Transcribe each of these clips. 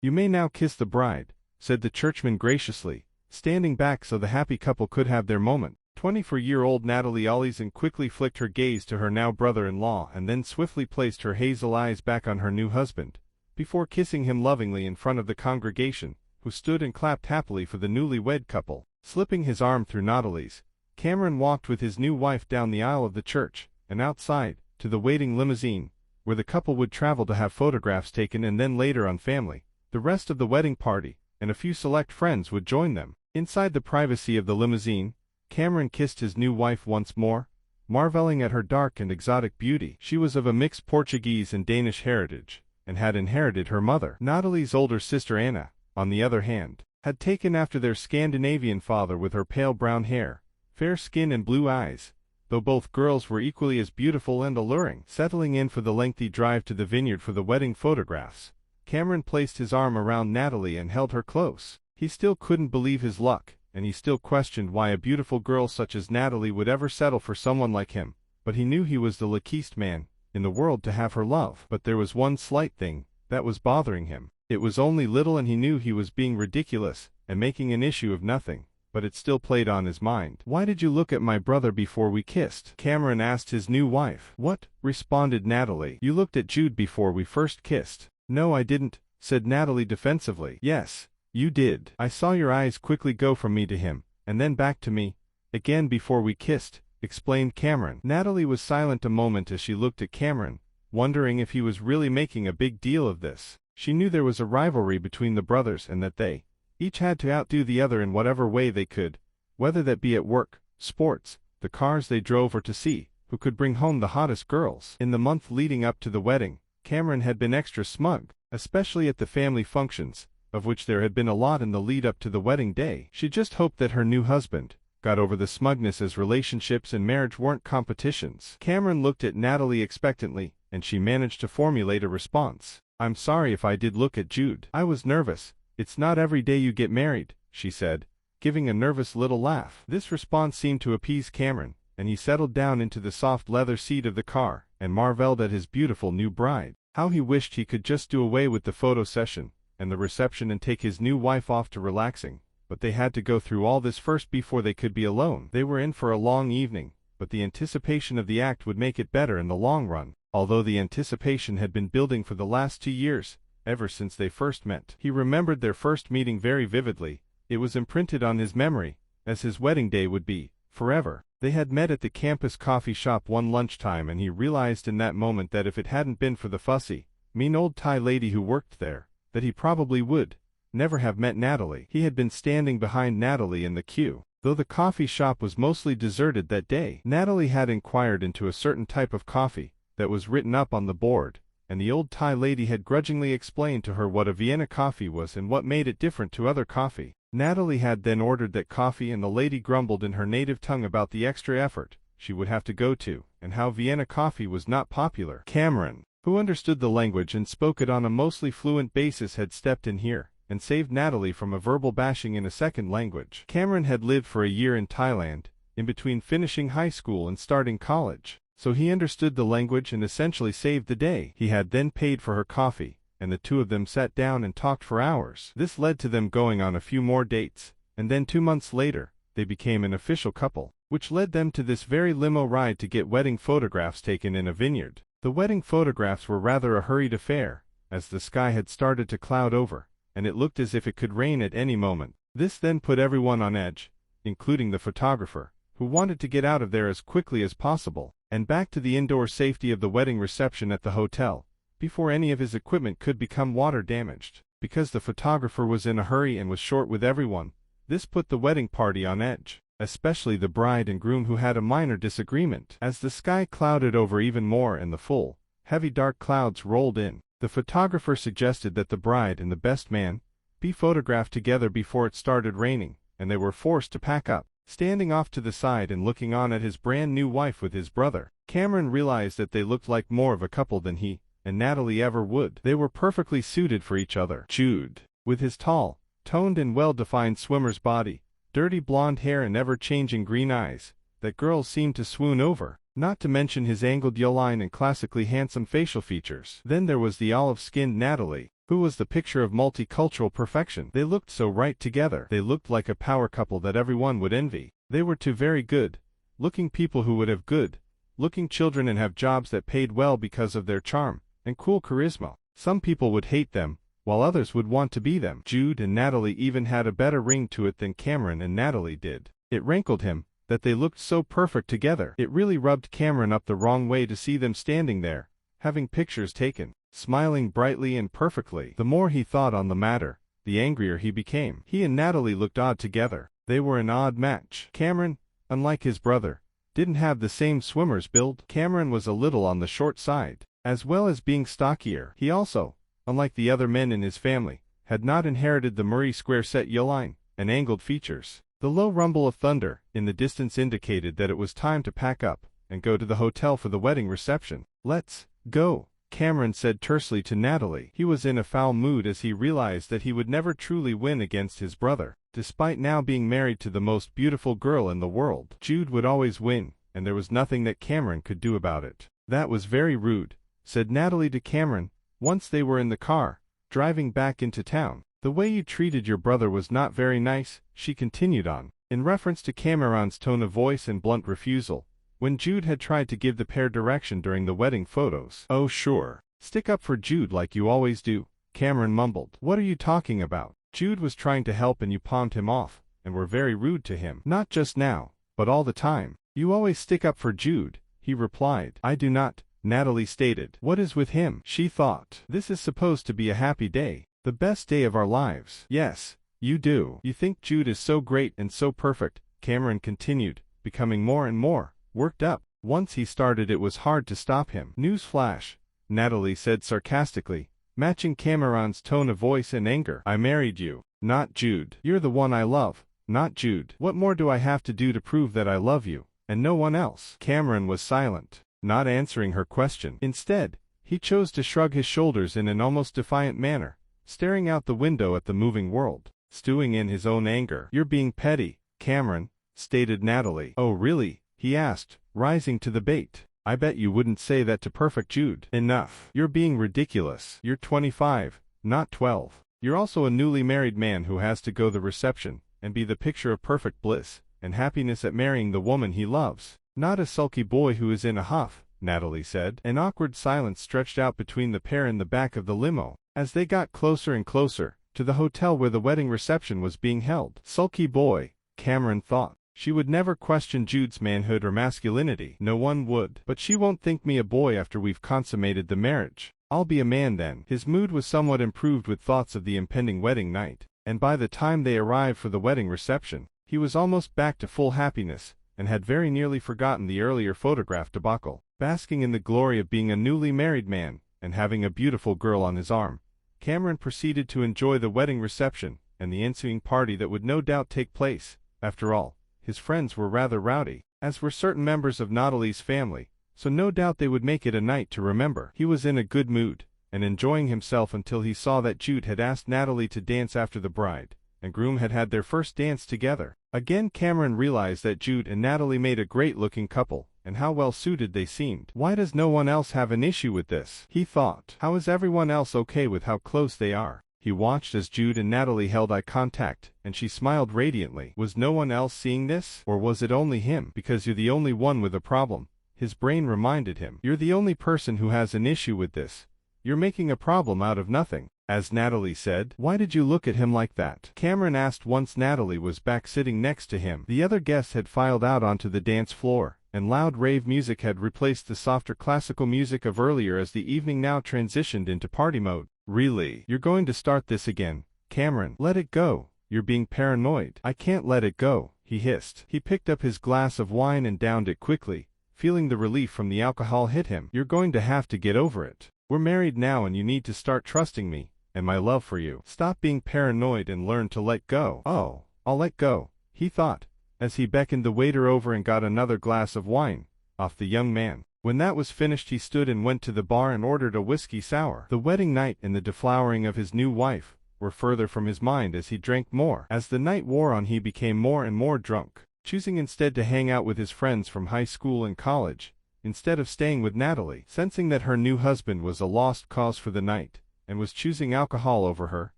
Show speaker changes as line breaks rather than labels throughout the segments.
"You may now kiss the bride," said the churchman graciously, standing back so the happy couple could have their moment. 24-year-old Natalie Ollison quickly flicked her gaze to her now brother-in-law and then swiftly placed her hazel eyes back on her new husband, before kissing him lovingly in front of the congregation, who stood and clapped happily for the newly-wed couple. Slipping his arm through Natalie's, Cameron walked with his new wife down the aisle of the church, and outside, to the waiting limousine, where the couple would travel to have photographs taken, and then later on family, the rest of the wedding party, and a few select friends would join them. Inside the privacy of the limousine, Cameron kissed his new wife once more, marveling at her dark and exotic beauty. She was of a mixed Portuguese and Danish heritage, and had inherited her mother. Natalie's older sister Anna, on the other hand, had taken after their Scandinavian father with her pale brown hair, fair skin and blue eyes, though both girls were equally as beautiful and alluring. Settling in for the lengthy drive to the vineyard for the wedding photographs, Cameron placed his arm around Natalie and held her close. He still couldn't believe his luck, and he still questioned why a beautiful girl such as Natalie would ever settle for someone like him, but he knew he was the luckiest man in the world to have her love. But there was one slight thing that was bothering him. It was only little, and he knew he was being ridiculous and making an issue of nothing, but it still played on his mind. "Why did you look at my brother before we kissed?" Cameron asked his new wife. "What?" responded Natalie. "You looked at Jude before we first kissed." "No, I didn't," said Natalie defensively. "Yes, you did. I saw your eyes quickly go from me to him, and then back to me, again before we kissed," explained Cameron. Natalie was silent a moment as she looked at Cameron, wondering if he was really making a big deal of this. She knew there was a rivalry between the brothers and that they each had to outdo the other in whatever way they could, whether that be at work, sports, the cars they drove, or to see who could bring home the hottest girls. In the month leading up to the wedding, Cameron had been extra smug, especially at the family functions, of which there had been a lot in the lead-up to the wedding day. She just hoped that her new husband got over the smugness, as relationships and marriage weren't competitions. Cameron looked at Natalie expectantly, and she managed to formulate a response. "I'm sorry if I did look at Jude. I was nervous. It's not every day you get married," she said, giving a nervous little laugh. This response seemed to appease Cameron, and he settled down into the soft leather seat of the car and marveled at his beautiful new bride. How he wished he could just do away with the photo session and the reception and take his new wife off to relaxing, but they had to go through all this first before they could be alone. They were in for a long evening, but the anticipation of the act would make it better in the long run. Although the anticipation had been building for the last 2 years, ever since they first met. He remembered their first meeting very vividly. It was imprinted on his memory, as his wedding day would be, forever. They had met at the campus coffee shop one lunchtime, and he realized in that moment that if it hadn't been for the fussy, mean old Thai lady who worked there, that he probably would never have met Natalie. He had been standing behind Natalie in the queue. Though the coffee shop was mostly deserted that day, Natalie had inquired into a certain type of coffee that was written up on the board, and the old Thai lady had grudgingly explained to her what a Vienna coffee was and what made it different to other coffee. Natalie had then ordered that coffee, and the lady grumbled in her native tongue about the extra effort she would have to go to, and how Vienna coffee was not popular. Cameron, who understood the language and spoke it on a mostly fluent basis, had stepped in here and saved Natalie from a verbal bashing in a second language. Cameron had lived for a year in Thailand, in between finishing high school and starting college, so he understood the language and essentially saved the day. He had then paid for her coffee, and the two of them sat down and talked for hours. This led to them going on a few more dates, and then 2 months later, they became an official couple, which led them to this very limo ride to get wedding photographs taken in a vineyard. The wedding photographs were rather a hurried affair, as the sky had started to cloud over, and it looked as if it could rain at any moment. This then put everyone on edge, including the photographer, who wanted to get out of there as quickly as possible, and back to the indoor safety of the wedding reception at the hotel, before any of his equipment could become water damaged. Because the photographer was in a hurry and was short with everyone, this put the wedding party on edge, especially the bride and groom, who had a minor disagreement. As the sky clouded over even more and the full, heavy dark clouds rolled in, the photographer suggested that the bride and the best man be photographed together before it started raining, and they were forced to pack up. Standing off to the side and looking on at his brand new wife with his brother, Cameron realized that they looked like more of a couple than he and Natalie ever would. They were perfectly suited for each other. Jude, with his tall, toned and well-defined swimmer's body, dirty blonde hair and ever-changing green eyes that girls seemed to swoon over, not to mention his angled jawline and classically handsome facial features. Then there was the olive-skinned Natalie, who was the picture of multicultural perfection. They looked so right together. They looked like a power couple that everyone would envy. They were two very good-looking people who would have good-looking children and have jobs that paid well because of their charm and cool charisma. Some people would hate them, while others would want to be them. Jude and Natalie even had a better ring to it than Cameron and Natalie did. It rankled him that they looked so perfect together. It really rubbed Cameron up the wrong way to see them standing there, having pictures taken, smiling brightly and perfectly. The more he thought on the matter, the angrier he became. He and Natalie looked odd together. They were an odd match. Cameron, unlike his brother, didn't have the same swimmer's build. Cameron was a little on the short side, as well as being stockier. He also, unlike the other men in his family, had not inherited the Murray square set jawline and angled features. The low rumble of thunder in the distance indicated that it was time to pack up and go to the hotel for the wedding reception. "Let's go," Cameron said tersely to Natalie. He was in a foul mood as he realized that he would never truly win against his brother. Despite now being married to the most beautiful girl in the world, Jude would always win, and there was nothing that Cameron could do about it. "That was very rude," said Natalie to Cameron, once they were in the car, driving back into town. "The way you treated your brother was not very nice," she continued on, in reference to Cameron's tone of voice and blunt refusal, when Jude had tried to give the pair direction during the wedding photos. "Oh sure. Stick up for Jude like you always do," Cameron mumbled. "What are you talking about? Jude was trying to help and you palmed him off, and were very rude to him." "Not just now, but all the time. You always stick up for Jude," he replied. "I do not," Natalie stated. "What is with him?" she thought. "This is supposed to be a happy day. The best day of our lives." "Yes, you do. You think Jude is so great and so perfect," Cameron continued, becoming more and more worked up. Once he started, it was hard to stop him. "Newsflash," Natalie said sarcastically, matching Cameron's tone of voice and anger. "I married you, not Jude. You're the one I love, not Jude. What more do I have to do to prove that I love you, and no one else?" Cameron was silent, not answering her question. Instead, he chose to shrug his shoulders in an almost defiant manner, staring out the window at the moving world, stewing in his own anger. "You're being petty, Cameron," stated Natalie. "Oh really?" he asked, rising to the bait. "I bet you wouldn't say that to perfect Jude." "Enough. You're being ridiculous. You're 25, not 12. You're also a newly married man who has to go to the reception and be the picture of perfect bliss and happiness at marrying the woman he loves, not a sulky boy who is in a huff," Natalie said. An awkward silence stretched out between the pair in the back of the limo, as they got closer and closer to the hotel where the wedding reception was being held. Sulky boy, Cameron thought. She would never question Jude's manhood or masculinity. No one would. "But she won't think me a boy after we've consummated the marriage. I'll be a man then." His mood was somewhat improved with thoughts of the impending wedding night, and by the time they arrived for the wedding reception, he was almost back to full happiness, and had very nearly forgotten the earlier photograph debacle. Basking in the glory of being a newly married man, and having a beautiful girl on his arm, Cameron proceeded to enjoy the wedding reception, and the ensuing party that would no doubt take place. After all, his friends were rather rowdy, as were certain members of Natalie's family, so no doubt they would make it a night to remember. He was in a good mood, and enjoying himself until he saw that Jude had asked Natalie to dance after the bride and groom had had their first dance together. Again Cameron realized that Jude and Natalie made a great-looking couple, and how well-suited they seemed. "Why does no one else have an issue with this?" he thought. "How is everyone else okay with how close they are?" He watched as Jude and Natalie held eye contact, and she smiled radiantly. Was no one else seeing this? Or was it only him? "Because you're the only one with a problem," his brain reminded him. "You're the only person who has an issue with this. You're making a problem out of nothing." As Natalie said, "Why did you look at him like that?" Cameron asked once Natalie was back sitting next to him. The other guests had filed out onto the dance floor, and loud rave music had replaced the softer classical music of earlier as the evening now transitioned into party mode. "Really? You're going to start this again, Cameron? Let it go. You're being paranoid." "I can't let it go," he hissed. He picked up his glass of wine and downed it quickly, feeling the relief from the alcohol hit him. "You're going to have to get over it. We're married now and you need to start trusting me and my love for you. Stop being paranoid and learn to let go." "Oh, I'll let go," he thought, as he beckoned the waiter over and got another glass of wine off the young man. When that was finished he stood and went to the bar and ordered a whiskey sour. The wedding night and the deflowering of his new wife were further from his mind as he drank more. As the night wore on he became more and more drunk, choosing instead to hang out with his friends from high school and college, instead of staying with Natalie. Sensing that her new husband was a lost cause for the night, and was choosing alcohol over her,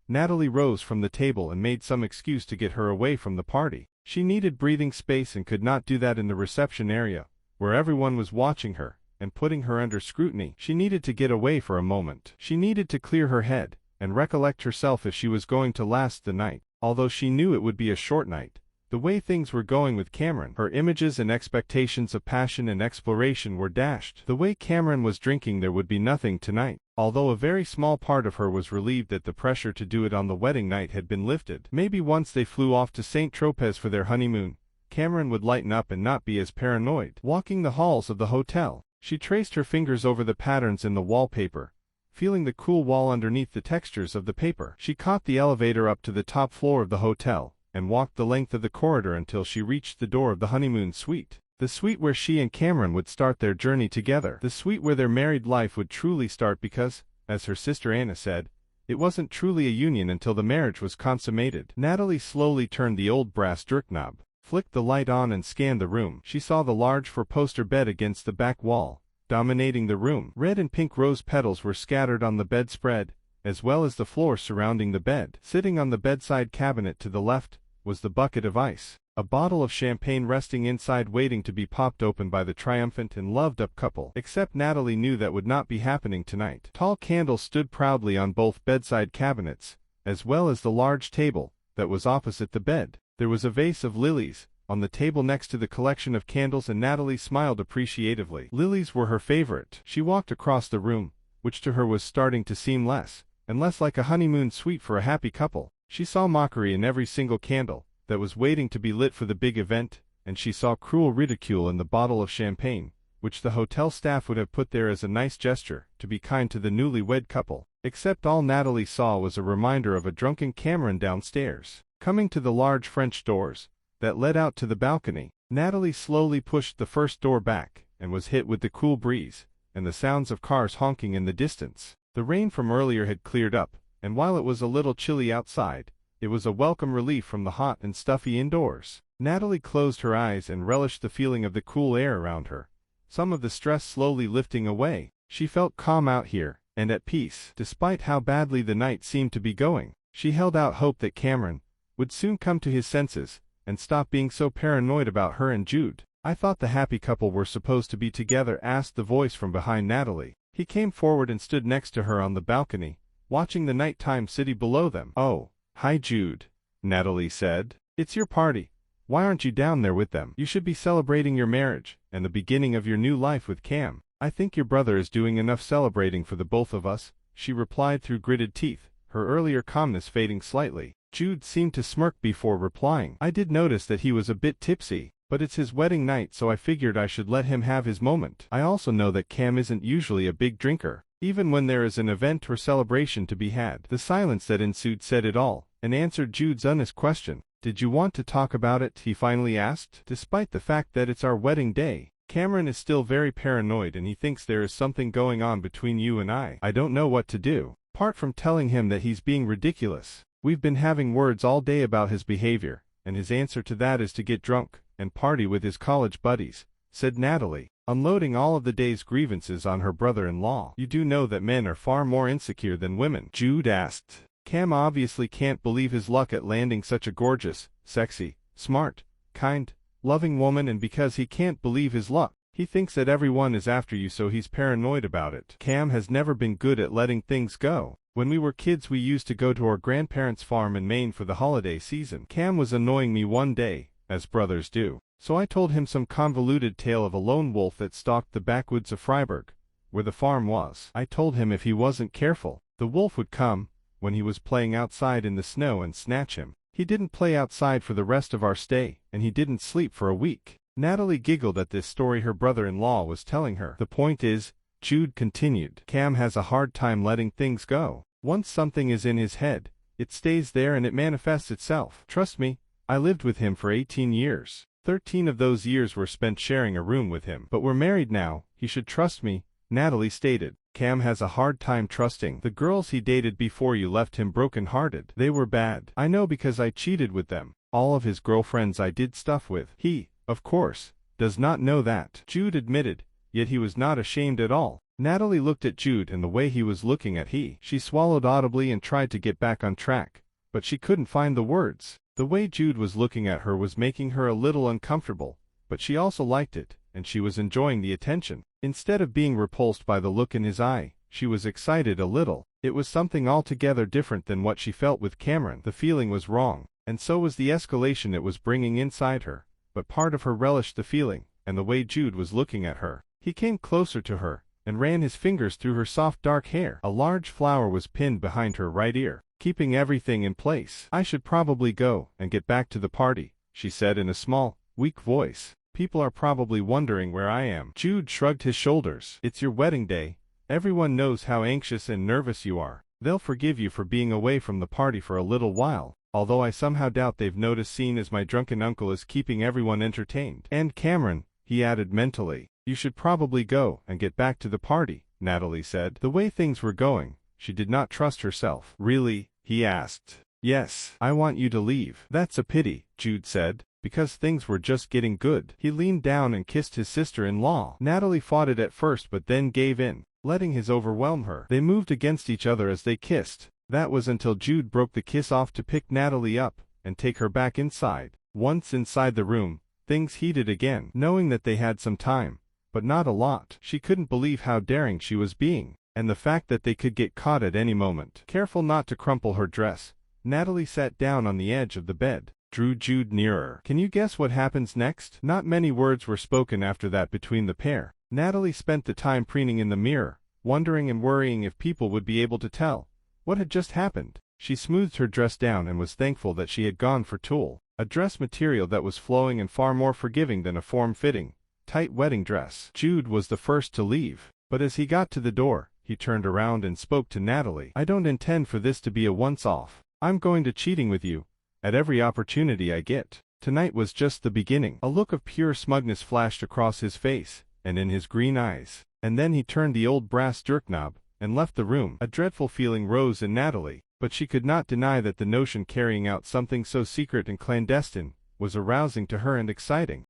Natalie rose from the table and made some excuse to get her away from the party. She needed breathing space and could not do that in the reception area, where everyone was watching her and putting her under scrutiny. She needed to get away for a moment. She needed to clear her head and recollect herself if she was going to last the night. Although she knew it would be a short night, the way things were going with Cameron, her images and expectations of passion and exploration were dashed. The way Cameron was drinking, there would be nothing tonight. Although a very small part of her was relieved that the pressure to do it on the wedding night had been lifted. Maybe once they flew off to St. Tropez for their honeymoon, Cameron would lighten up and not be as paranoid. Walking the halls of the hotel, she traced her fingers over the patterns in the wallpaper, feeling the cool wall underneath the textures of the paper. She caught the elevator up to the top floor of the hotel and walked the length of the corridor until she reached the door of the honeymoon suite. The suite where she and Cameron would start their journey together. The suite where their married life would truly start because, as her sister Anna said, it wasn't truly a union until the marriage was consummated. Natalie slowly turned the old brass jerk knob, flicked the light on and scanned the room. She saw the large four-poster bed against the back wall, dominating the room. Red and pink rose petals were scattered on the bedspread, as well as the floor surrounding the bed. Sitting on the bedside cabinet to the left was the bucket of ice, a bottle of champagne resting inside waiting to be popped open by the triumphant and loved-up couple. Except Natalie knew that would not be happening tonight. Tall candles stood proudly on both bedside cabinets, as well as the large table that was opposite the bed. There was a vase of lilies on the table next to the collection of candles, and Natalie smiled appreciatively. Lilies were her favorite. She walked across the room, which to her was starting to seem less and less like a honeymoon suite for a happy couple. She saw mockery in every single candle that was waiting to be lit for the big event, and she saw cruel ridicule in the bottle of champagne, which the hotel staff would have put there as a nice gesture to be kind to the newlywed couple. Except all Natalie saw was a reminder of a drunken Cameron downstairs. Coming to the large French doors that led out to the balcony, Natalie slowly pushed the first door back and was hit with the cool breeze and the sounds of cars honking in the distance. The rain from earlier had cleared up, and while it was a little chilly outside, it was a welcome relief from the hot and stuffy indoors. Natalie closed her eyes and relished the feeling of the cool air around her, some of the stress slowly lifting away. She felt calm out here and at peace. Despite how badly the night seemed to be going, she held out hope that Cameron would soon come to his senses and stop being so paranoid about her and Jude. "I thought the happy couple were supposed to be together," asked the voice from behind Natalie. He came forward and stood next to her on the balcony, watching the nighttime city below them. "Oh, hi Jude," Natalie said. "It's your party. Why aren't you down there with them? You should be celebrating your marriage and the beginning of your new life with Cam." "I think your brother is doing enough celebrating for the both of us," she replied through gritted teeth, her earlier calmness fading slightly. Jude seemed to smirk before replying. "I did notice that he was a bit tipsy, but it's his wedding night, so I figured I should let him have his moment. I also know that Cam isn't usually a big drinker, even when there is an event or celebration to be had." The silence that ensued said it all, and answered Jude's honest question. "Did you want to talk about it?" he finally asked. "Despite the fact that it's our wedding day, Cameron is still very paranoid and he thinks there is something going on between you and I. I don't know what to do, apart from telling him that he's being ridiculous. We've been having words all day about his behavior, and his answer to that is to get drunk and party with his college buddies," said Natalie, unloading all of the day's grievances on her brother-in-law. "You do know that men are far more insecure than women?" Jude asked. "Cam obviously can't believe his luck at landing such a gorgeous, sexy, smart, kind, loving woman, and because he can't believe his luck, he thinks that everyone is after you, so he's paranoid about it. Cam has never been good at letting things go. When we were kids we used to go to our grandparents' farm in Maine for the holiday season. Cam was annoying me one day, as brothers do, so I told him some convoluted tale of a lone wolf that stalked the backwoods of Freiburg, where the farm was. I told him if he wasn't careful, the wolf would come when he was playing outside in the snow and snatch him. He didn't play outside for the rest of our stay, and he didn't sleep for a week." Natalie giggled at this story her brother-in-law was telling her. "The point is," Jude continued, "Cam has a hard time letting things go. Once something is in his head, it stays there and it manifests itself. Trust me, I lived with him for 18 years. 13 of those years were spent sharing a room with him. But we're married now, he should trust me," Natalie stated. "Cam has a hard time trusting. The girls he dated before you left him broken-hearted. They were bad. I know because I cheated with them. All of his girlfriends I did stuff with. He, of course, does not know that." Jude admitted, yet he was not ashamed at all. Natalie looked at Jude and the way he was looking at he. She swallowed audibly and tried to get back on track, but she couldn't find the words. The way Jude was looking at her was making her a little uncomfortable, but she also liked it, and she was enjoying the attention. Instead of being repulsed by the look in his eye, she was excited a little. It was something altogether different than what she felt with Cameron. The feeling was wrong, and so was the escalation it was bringing inside her, but part of her relished the feeling, and the way Jude was looking at her. He came closer to her, and ran his fingers through her soft dark hair. A large flower was pinned behind her right ear, keeping everything in place. "I should probably go and get back to the party," she said in a small, weak voice. "People are probably wondering where I am." Jude shrugged his shoulders. "It's your wedding day. Everyone knows how anxious and nervous you are. They'll forgive you for being away from the party for a little while, although I somehow doubt they've noticed seeing as my drunken uncle is keeping everyone entertained. And Cameron," he added mentally, "you should probably go and get back to the party," Natalie said. The way things were going, she did not trust herself. "Really?" he asked. "Yes, I want you to leave." "That's a pity," Jude said, "because things were just getting good." He leaned down and kissed his sister-in-law. Natalie fought it at first but then gave in, letting his overwhelm her. They moved against each other as they kissed. That was until Jude broke the kiss off to pick Natalie up and take her back inside. Once inside the room, things heated again. Knowing that they had some time, but not a lot, she couldn't believe how daring she was being, and the fact that they could get caught at any moment. Careful not to crumple her dress, Natalie sat down on the edge of the bed, drew Jude nearer. "Can you guess what happens next?" Not many words were spoken after that between the pair. Natalie spent the time preening in the mirror, wondering and worrying if people would be able to tell what had just happened. She smoothed her dress down and was thankful that she had gone for tulle, a dress material that was flowing and far more forgiving than a form-fitting, tight wedding dress. Jude was the first to leave, but as he got to the door, he turned around and spoke to Natalie. "I don't intend for this to be a once-off. I'm going to cheating with you at every opportunity I get. Tonight was just the beginning." A look of pure smugness flashed across his face and in his green eyes, and then he turned the old brass jerknob and left the room. A dreadful feeling rose in Natalie, but she could not deny that the notion carrying out something so secret and clandestine was arousing to her and exciting.